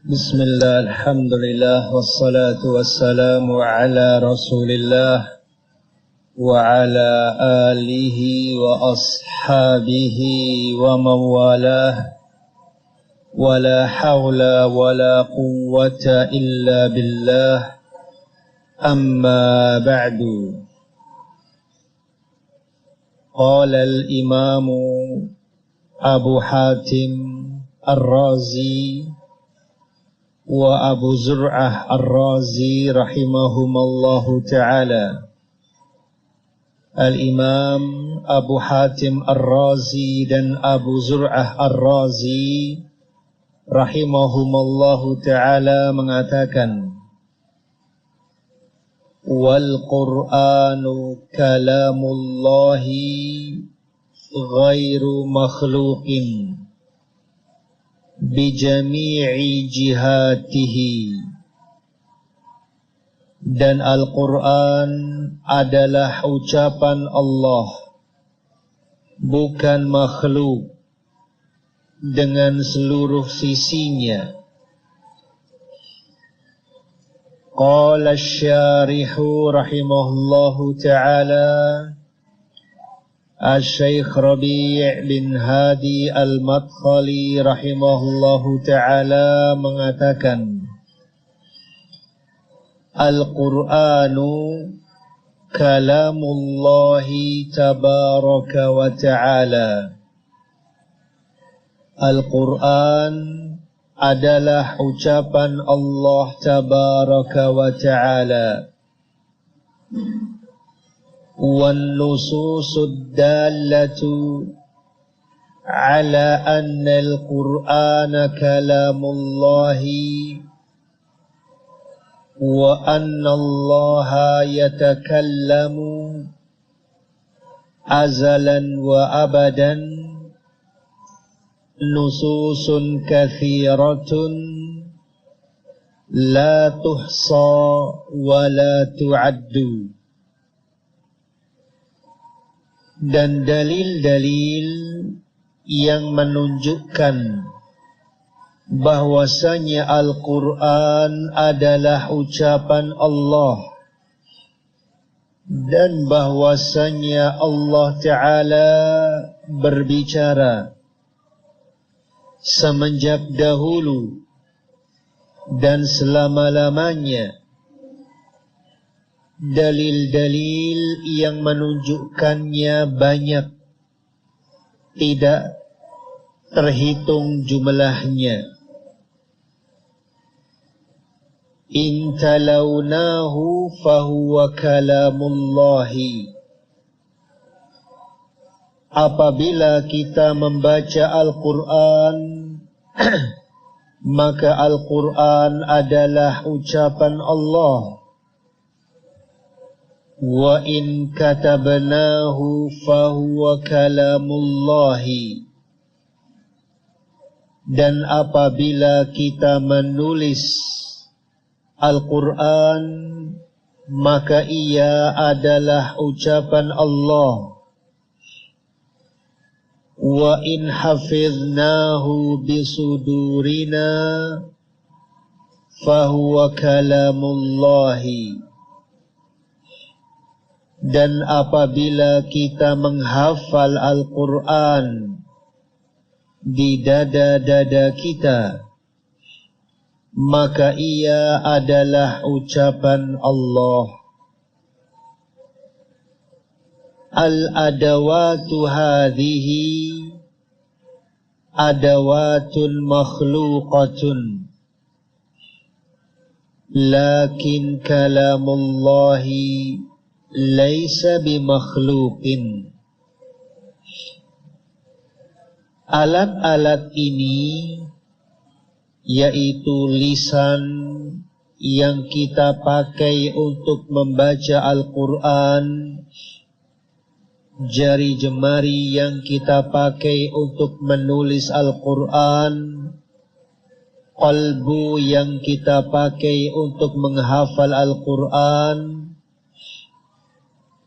Bismillah, alhamdulillah, wassalatu wassalamu ala rasulillah wa ala alihi wa ashabihi wa mawalah wa la hawla wa la quwwata illa billah amma ba'du. Qala al-imamu Abu Hatim Ar-Razi wa Abu Zur'ah Ar-Razi rahimahumallahu ta'ala. Al-Imam Abu Hatim Ar-Razi dan Abu Zur'ah Ar-Razi rahimahumallahu ta'ala mengatakan, wal Qur'anu kalamullahi ghairu makhluqin bijami'i jihatihi, dan Al-Quran adalah ucapan Allah, bukan makhluk, dengan seluruh sisinya. Qala asy-syarihu rahimahullahu ta'ala, Al-Syeikh Rabi' bin Hadi Al-Madkhali rahimahullahu ta'ala mengatakan, Al-Qur'anu kalamullahi tabaraka wa ta'ala. Al-Qur'an adalah ucapan Allah tabaraka wa ta'ala. والنصوص الدالة على أن القرآن كلام الله وأن الله يتكلم أزلا وأبدا نصوص كثيرة لا تحصى ولا تعد. Dan dalil-dalil yang menunjukkan bahwasanya Al-Quran adalah ucapan Allah dan bahwasanya Allah Ta'ala berbicara semenjak dahulu dan selama-lamanya. Dalil-dalil yang menunjukkannya banyak, tidak terhitung jumlahnya. In talawnahu fahuwa kalamullahi. Apabila kita membaca Al-Quran, maka Al-Quran adalah ucapan Allah. Wa in katabnahu fahuwa kalamullahi. Dan apabila kita menulis Al-Quran, maka ia adalah ucapan Allah. Wa in hafidnahu bisudurina fahuwa kalamullahi. Dan apabila kita menghafal Al-Quran di dada-dada kita, maka ia adalah ucapan Allah. Al-adawatu hadhihi adawatun makhluqatun, lakin kalamullahi laisa bimakhluqin. Alat-alat ini yaitu lisan yang kita pakai untuk membaca Al-Quran, jari jemari yang kita pakai untuk menulis Al-Quran, qalbu yang kita pakai untuk menghafal Al-Quran.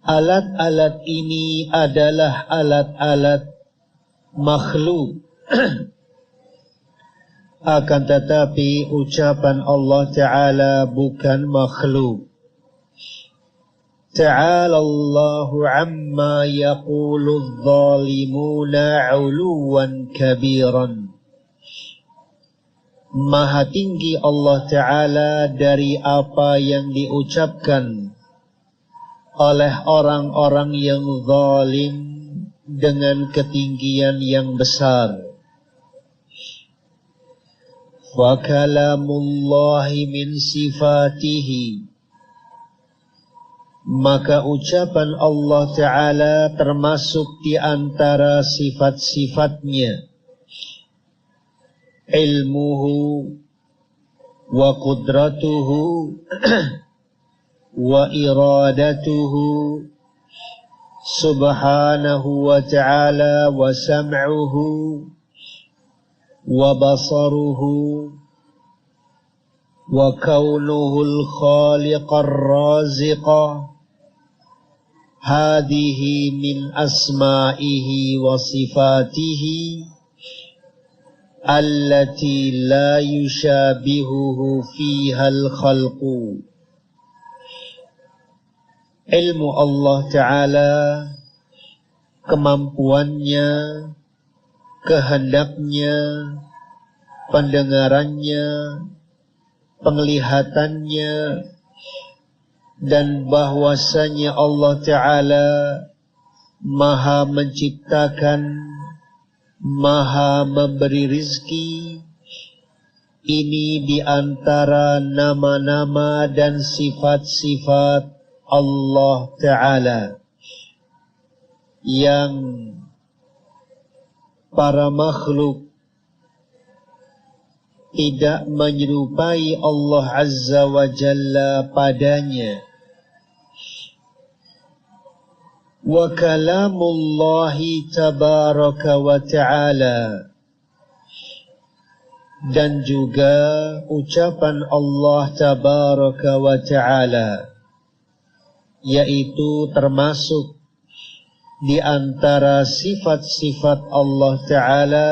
Alat-alat ini adalah alat-alat makhluk akan tetapi ucapan Allah Ta'ala bukan makhluk. Ta'ala Allahu amma yaqulu adh-dhalimuna 'uluwan kabiran. Maha tinggi Allah Ta'ala dari apa yang diucapkan oleh orang-orang yang zalim dengan ketinggian yang besar. Wa kalamullahi min sifatihi, maka ucapan Allah Ta'ala termasuk di antara sifat-sifatnya. Ilmuhu wa qudratuhu wa iradatuhu subhanahu wa ta'ala wa sam'uhu wa basaruhu wa kaunuhul khaliqar raziqa. Hadihi min asma'ihi wa sifatihi allati la yushabihuhu fiha al-khalqu. Ilmu Allah Ta'ala, kemampuannya, kehendaknya, pendengarannya, penglihatannya, dan bahwasanya Allah Ta'ala maha menciptakan, maha memberi rizki. Ini di antara nama-nama dan sifat-sifat Allah Ta'ala yang para makhluk tidak menyerupai Allah Azza wa Jalla padanya. Wa kalamullahi tabaraka wa ta'ala, dan juga ucapan Allah tabaraka wa ta'ala, yaitu termasuk di antara sifat-sifat Allah Ta'ala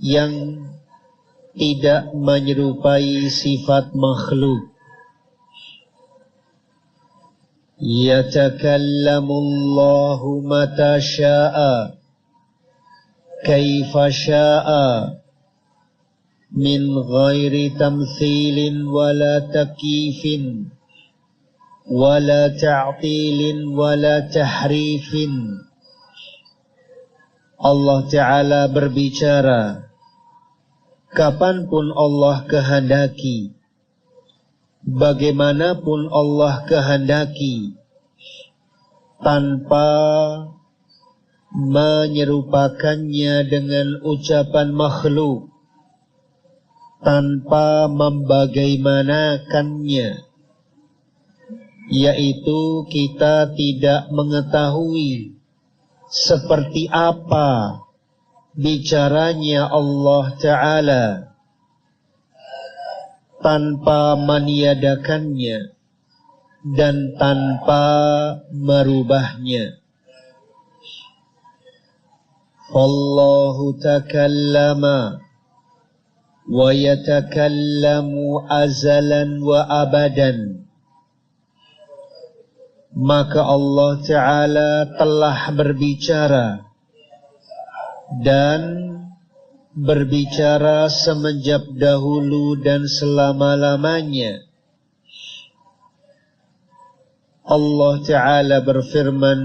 yang tidak menyerupai sifat makhluk. Yatakallamu Allahu mata sya'a kaifa sya'a min ghairi tamthilin wala takyifin wala ta'tilin wala tahrifin. Allah Ta'ala berbicara kapanpun Allah kehendaki, bagaimanapun Allah kehendaki, tanpa menyerupakannya dengan ucapan makhluk, tanpa membagaimanakannya, yaitu kita tidak mengetahui seperti apa bicaranya Allah Ta'ala tanpa meniadakannya dan tanpa merubahnya. Allahu takallama wa yatakallamu azalan wa abadan. Maka Allah Ta'ala telah berbicara dan berbicara semenjak dahulu dan selama-lamanya. Allah Ta'ala berfirman,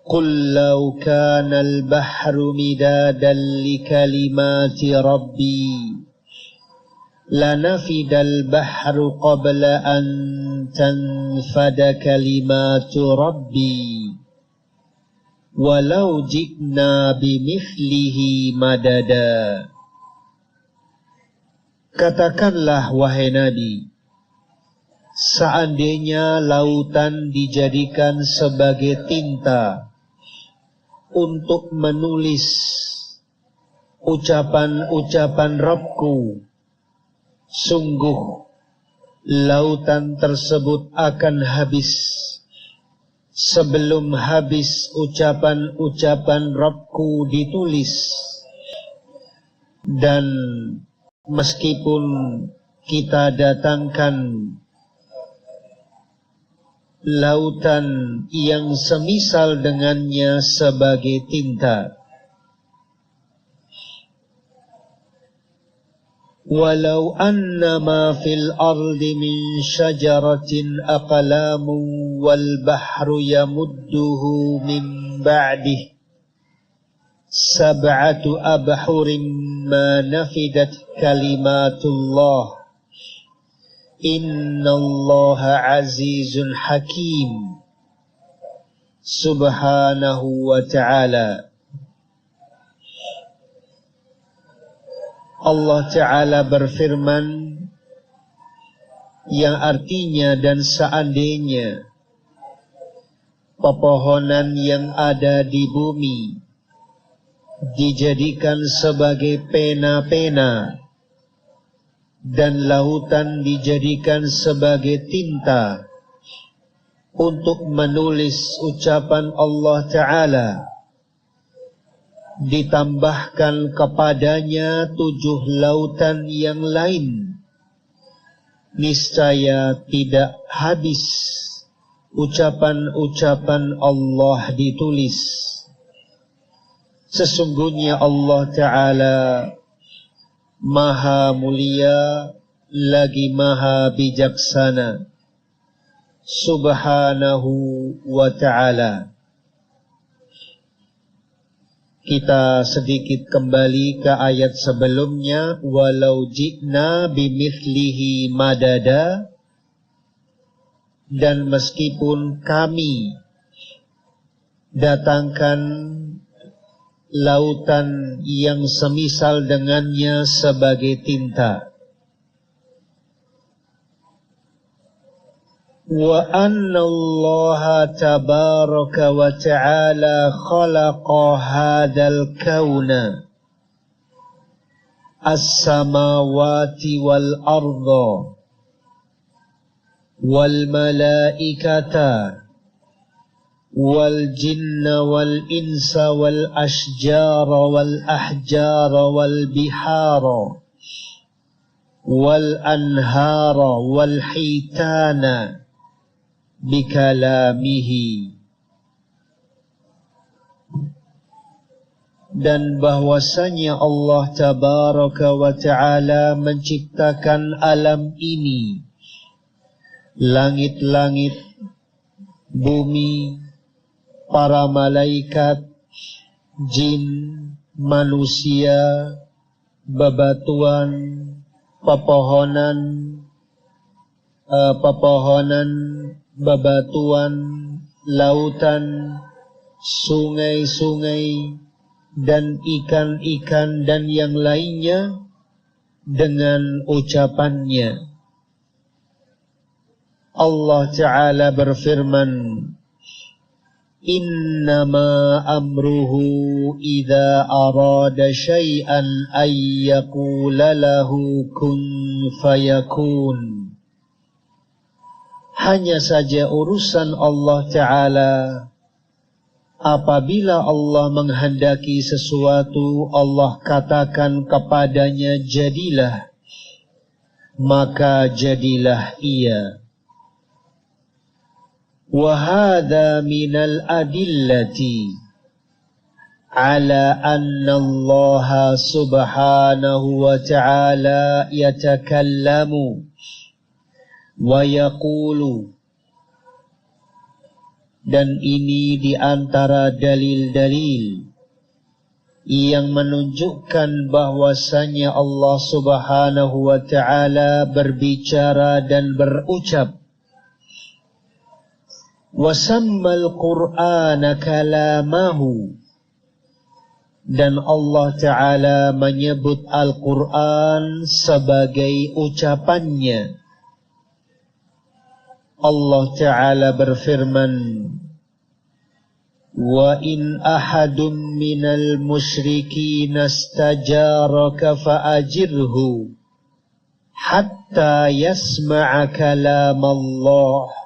Qul law kana al-bahru midadan li kalimati Rabbi lanafida al-bahru qabla an tanfada kalimatu Rabbi walau ji'na bimithlihi madada. Katakanlah wahai Nabi, seandainya lautan dijadikan sebagai tinta untuk menulis ucapan-ucapan Rabbku, sungguh lautan tersebut akan habis sebelum habis ucapan-ucapan Rabbku ditulis. Dan meskipun kita datangkan lautan yang semisal dengannya sebagai tinta, walau annama fil ardi min syajaratin aqlamun wal bahru yamudduhu min ba'dih sab'atu abhurin ma nafidat kalimatullah innallaha azizun hakim. Subhanahu wa ta'ala. Allah Ta'ala berfirman yang artinya, dan seandainya pepohonan yang ada di bumi dijadikan sebagai pena-pena dan lautan dijadikan sebagai tinta untuk menulis ucapan Allah Ta'ala, ditambahkan kepadanya 7 lautan yang lain, niscaya tidak habis ucapan-ucapan Allah ditulis. Sesungguhnya Allah Ta'ala Maha mulia lagi maha bijaksana. Subhanahu wa ta'ala. Kita sedikit kembali ke ayat sebelumnya. Walau ji'na bimithlihi madada. Dan meskipun kami datangkan lautan yang semisal dengannya sebagai tinta. Wa anna Allah tabaraka wa ta'ala khalaqa hadzal kauna as-samawati wal arda wal malaikata wal jinna wal insa wal ashjara wal ahjara wal bihara wal anhara wal hitana bikalamihi. Dan bahwasanya Allah Tabaraka wa Ta'ala menciptakan alam ini, langit-langit, bumi, para malaikat, jin, manusia, bebatuan, pepohonan, bebatuan, lautan, sungai-sungai, dan ikan-ikan dan yang lainnya dengan ucapannya. Allah Ta'ala berfirman, Innama amruhu idza arada syai'an ay yaqula lahu kun fayakun. Hanya saja urusan Allah Ta'ala, apabila Allah menghendaki sesuatu, Allah katakan kepadanya jadilah, maka jadilah ia. وهذا من الأدلة على أن الله سبحانه وتعالى يتكلم ويقول. Dan ini di antara dalil-dalil yang menunjukkan bahwasanya Allah Subhanahu wa Ta'ala berbicara dan berucap. Wasammal Qur'ana kalamahu. Dan Allah Ta'ala menyebut Al-Quran sebagai ucapannya. Allah Ta'ala berfirman, Wa in ahadun minal musyrikin astajaraka fa'ajirhu hatta yasma'a kalam Allah.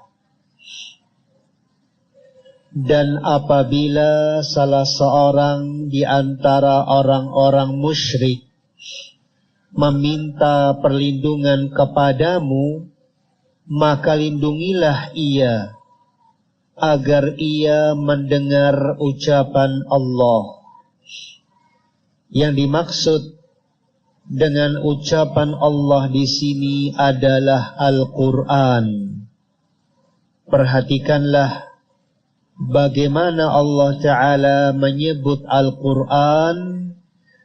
Dan apabila salah seorang di antara orang-orang musyrik meminta perlindungan kepadamu, maka lindungilah ia agar ia mendengar ucapan Allah. Yang dimaksud dengan ucapan Allah di sini adalah Al-Quran. Perhatikanlah bagaimana Allah Ta'ala menyebut Al-Quran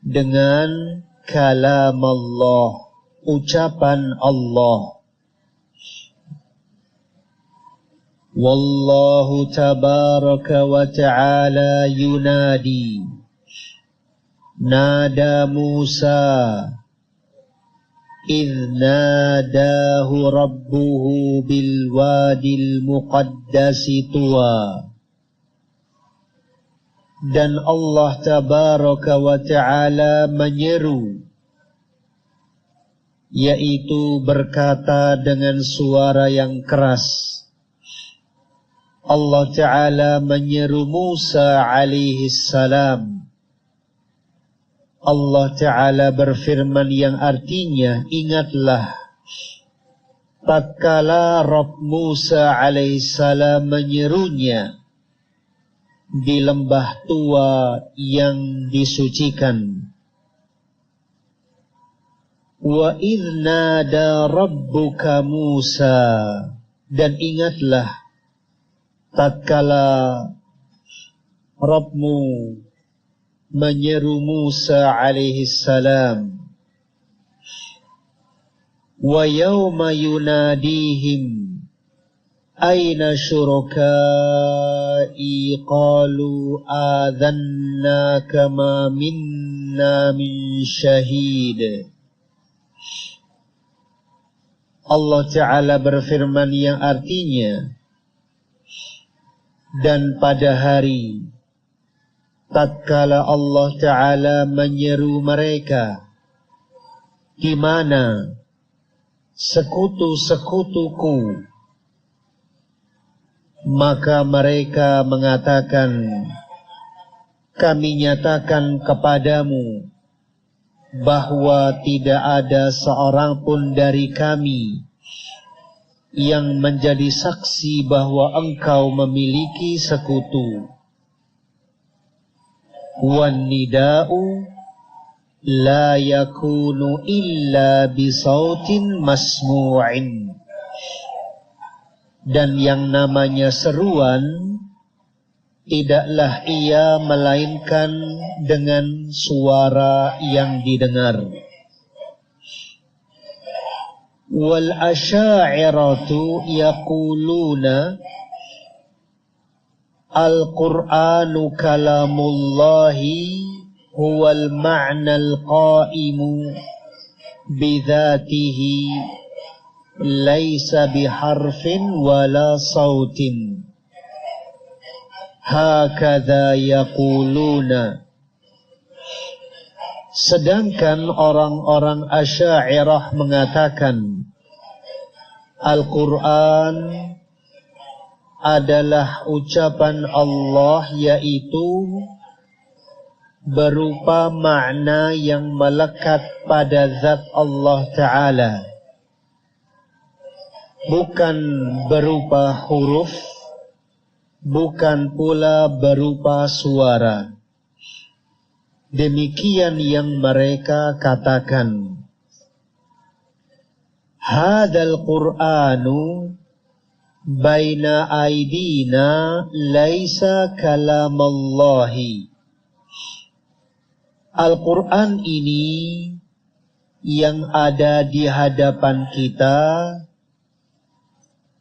dengan kalam Allah, ucapan Allah. Wallahu tabaraka wa ta'ala yunadi. Nada Musa idh nadahu rabbuhu bil wadil muqaddasi tuwa. Dan Allah tabaraka wa ta'ala menyeru, yaitu berkata dengan suara yang keras. Allah Ta'ala menyeru Musa alaihi salam. Allah Ta'ala berfirman yang artinya, ingatlah tatkala Rabb Musa alaihi salam menyerunya di lembah tua yang disucikan. Wa idh nada rabbuka Musa, dan ingatlah tatkala Rabbmu menyeru Musa alaihi salam. Wa yawma yunadihim aina syurakai qalu adhanna kama minna min syahid. Allah Ta'ala berfirman yang artinya, dan pada hari tatkala Allah Ta'ala menyeru mereka, di mana sekutu-sekutuku, maka mereka mengatakan, kami nyatakan kepadamu bahwa tidak ada seorang pun dari kami yang menjadi saksi bahwa engkau memiliki sekutu. Wan nida'u la yakunu illa bisautin masmu'in. Dan yang namanya seruan tidaklah ia melainkan dengan suara yang didengar. Wal asya'iratu yaquluna al-Qur'anu kalamullahi huwal ma'nal qa'imu bidhatihi laisa biharfin wala sautin. Hakadha yaquluna. Sedangkan orang-orang Asy'ariyah mengatakan Al-Quran adalah ucapan Allah, yaitu berupa makna yang melekat pada zat Allah Ta'ala, bukan berupa huruf, bukan pula berupa suara. Demikian yang mereka katakan. Hadzal Qur'anu baina aidina laisa kalamallahi. Al-Quran ini yang ada di hadapan kita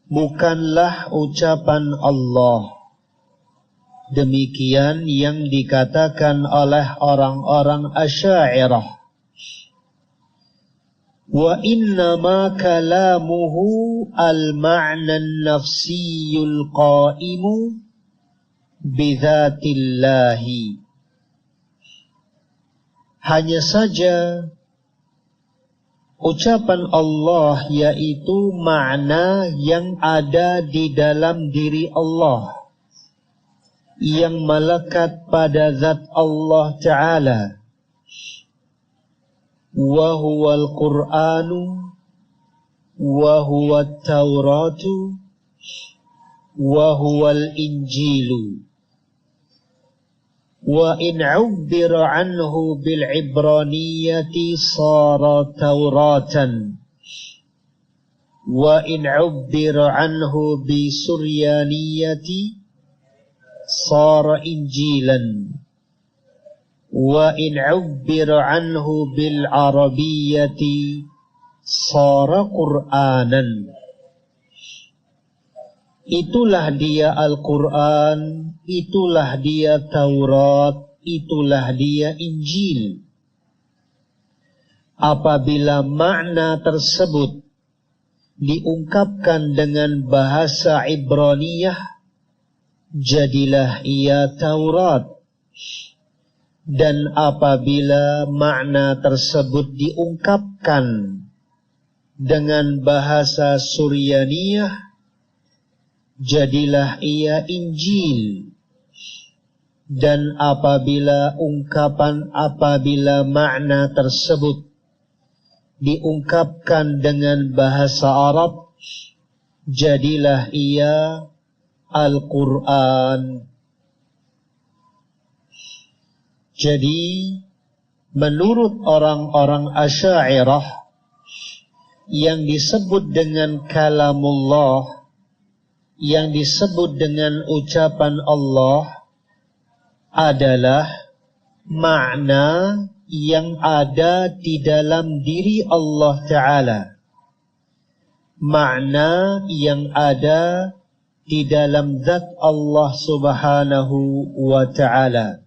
bukanlah ucapan Allah. Demikian yang dikatakan oleh orang-orang Asy'ariyah. Wa innama kalamuhu al-ma'na an-nafsiyul qa'imu bidzatillahi. Hanya saja ucapan Allah yaitu makna yang ada di dalam diri Allah, yang melekat pada zat Allah Ta'ala. wa huwal Qur'anu wa huwat Tauratu wa huwal Injilu. Wa in 'ubbira anhu bil ibraniyati sara Tauratan wa in 'ubbira anhu bi suryaniyati sara Injilan wa in 'ubbira anhu bil arabiyyati sara Qur'anan. Itulah dia Al-Quran, itulah dia Taurat, itulah dia Injil. Apabila makna tersebut diungkapkan dengan bahasa Ibraniyah, jadilah ia Taurat. Dan apabila makna tersebut diungkapkan dengan bahasa Suryaniyah, jadilah ia Injil. Dan apabila makna tersebut diungkapkan dengan bahasa Arab, jadilah ia Al-Quran. Jadi menurut orang-orang Asy'ariyah, yang disebut dengan kalamullah, yang disebut dengan ucapan Allah adalah makna yang ada di dalam diri Allah Ta'ala, makna yang ada di dalam zat Allah Subhanahu wa Ta'ala.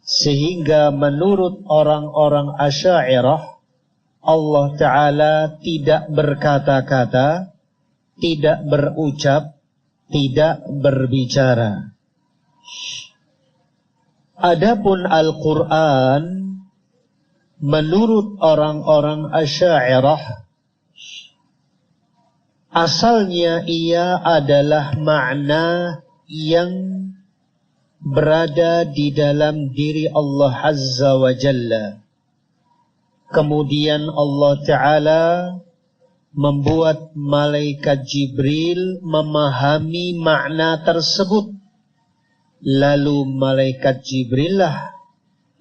Sehingga menurut orang-orang Asy'ariyah, Allah Ta'ala tidak berkata-kata, tidak berucap, tidak berbicara. Adapun Al-Quran, menurut orang-orang Asy'ariyah, asalnya ia adalah makna yang berada di dalam diri Allah Azza wa Jalla. Kemudian Allah Ta'ala membuat malaikat Jibril memahami makna tersebut. Lalu malaikat Jibril lah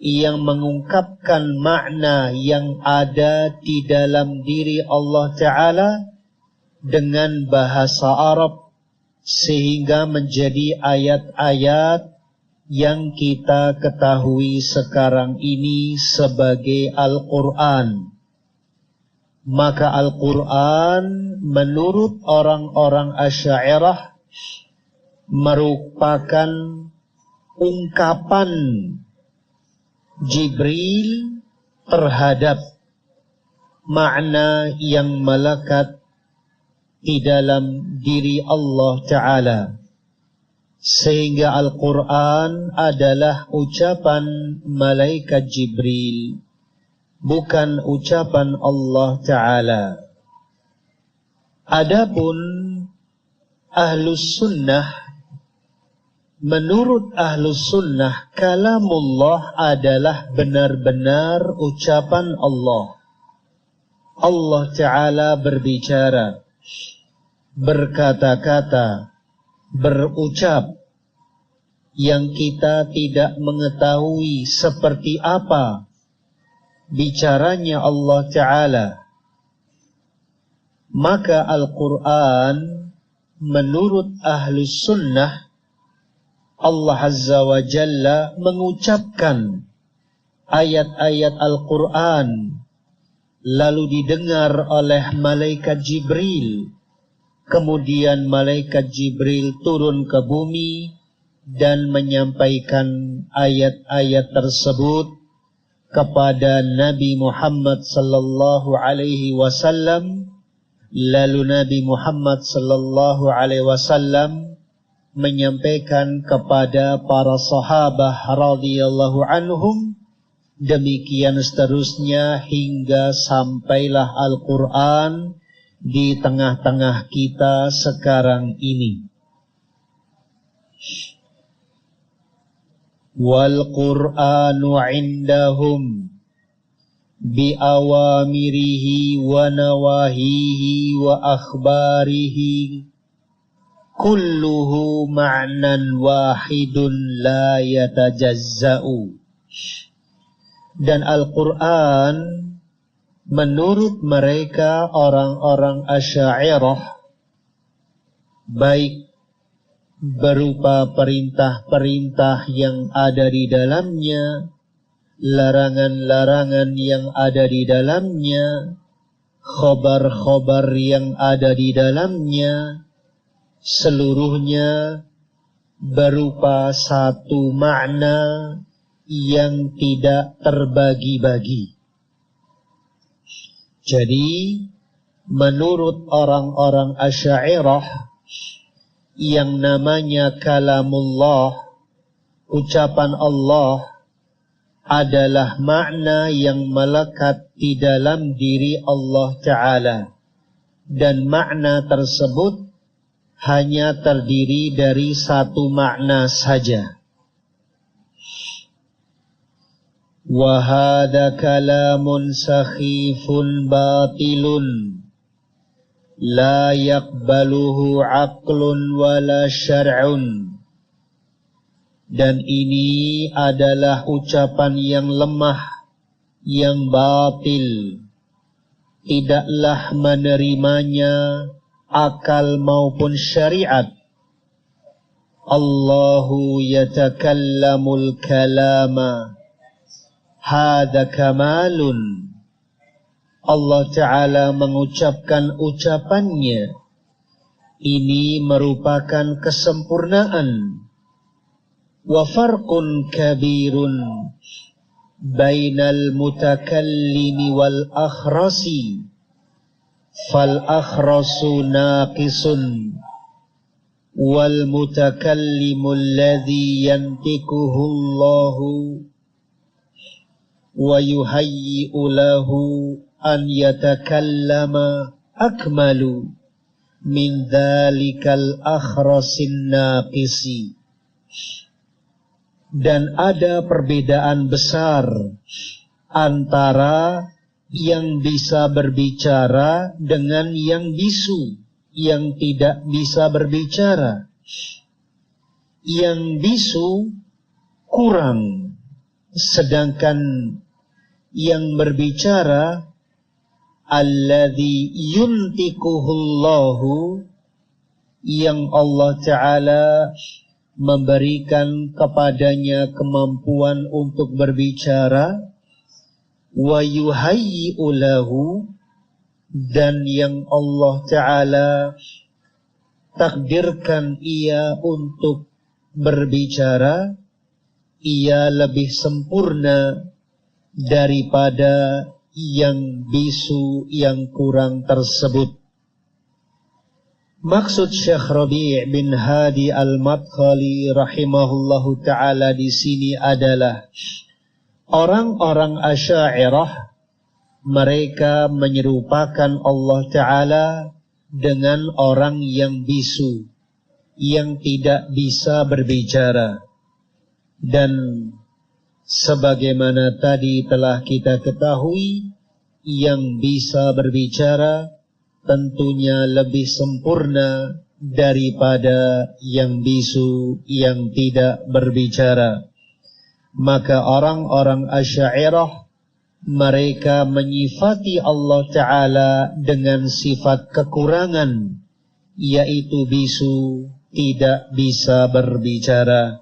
yang mengungkapkan makna yang ada di dalam diri Allah Ta'ala dengan bahasa Arab, sehingga menjadi ayat-ayat yang kita ketahui sekarang ini sebagai Al-Quran. Maka Al-Quran menurut orang-orang Asy'ariyah merupakan ungkapan Jibril terhadap makna yang melekat di dalam diri Allah Ta'ala. Sehingga Al-Quran adalah ucapan malaikat Jibril, bukan ucapan Allah Ta'ala. Adapun Ahlus Sunnah, menurut Ahlus Sunnah, kalamullah adalah benar-benar ucapan Allah. Allah Ta'ala berbicara, berkata-kata, berucap, yang kita tidak mengetahui seperti apa bicaranya Allah Ta'ala. Maka Al-Quran menurut Ahlus Sunnah, Allah Azza wa Jalla mengucapkan ayat-ayat Al-Quran, lalu didengar oleh malaikat Jibril. Kemudian malaikat Jibril turun ke bumi dan menyampaikan ayat-ayat tersebut kepada Nabi Muhammad sallallahu alaihi wasallam. Lalu Nabi Muhammad sallallahu alaihi wasallam menyampaikan kepada para sahabat radhiyallahu anhum. Demikian seterusnya hingga sampailah Al-Quran di tengah-tengah kita sekarang ini. Wal Qur'anu indahum bi awamirihi wa nawahihi wa akhbarihi kulluhu ma'nan wahidun la yatajazza'u. Dan Al-Quran menurut mereka orang-orang Asy'ariyah baik berupa perintah-perintah yang ada di dalamnya, larangan-larangan yang ada di dalamnya, khobar-khobar yang ada di dalamnya, seluruhnya berupa satu makna yang tidak terbagi-bagi. Jadi, menurut orang-orang Asy'ariyah, yang namanya kalamullah, ucapan Allah, adalah makna yang melekat di dalam diri Allah Ta'ala. Dan makna tersebut hanya terdiri dari satu makna saja. Wa hadha kalamun sakhifun batilun la yaqbaluhu aqlun wala syar'un. Dan ini adalah ucapan yang lemah, yang batil, tidaklah menerimanya akal maupun syariat. Allahu yatakallamul kalama hadha kamalun. Allah Ta'ala mengucapkan ucapannya, ini merupakan kesempurnaan. Wa farqun kabirun bainal mutakallimi wal akhrasi, fal akhrasu naqisun wal mutakallimu alladhi yantikuhu Allahu wa yuhayyi'u lahu an yatakallama akmalu min dhalikal akhrasin naqisi. Dan ada perbedaan besar antara yang bisa berbicara dengan yang bisu, yang tidak bisa berbicara. Yang bisu kurang, sedangkan yang berbicara alladzi yuntikuhullahu, yang Allah Ta'ala memberikan kepadanya kemampuan untuk berbicara, wa yuhayyi'u lahu, dan yang Allah Ta'ala takdirkan ia untuk berbicara, ia lebih sempurna daripada yang bisu, yang kurang tersebut. Maksud Syekh Rabi' bin Hadi Al-Madkhali rahimahullahu ta'ala di sini adalah orang-orang Asy'ariyah, mereka menyerupakan Allah Ta'ala dengan orang yang bisu, yang tidak bisa berbicara. Dan sebagaimana tadi telah kita ketahui, yang bisa berbicara tentunya lebih sempurna daripada yang bisu, yang tidak berbicara. Maka orang-orang Asy'ariyah, mereka menyifati Allah Ta'ala dengan sifat kekurangan, yaitu bisu, tidak bisa berbicara.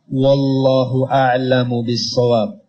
Wallahu a'lamu bis-shawab.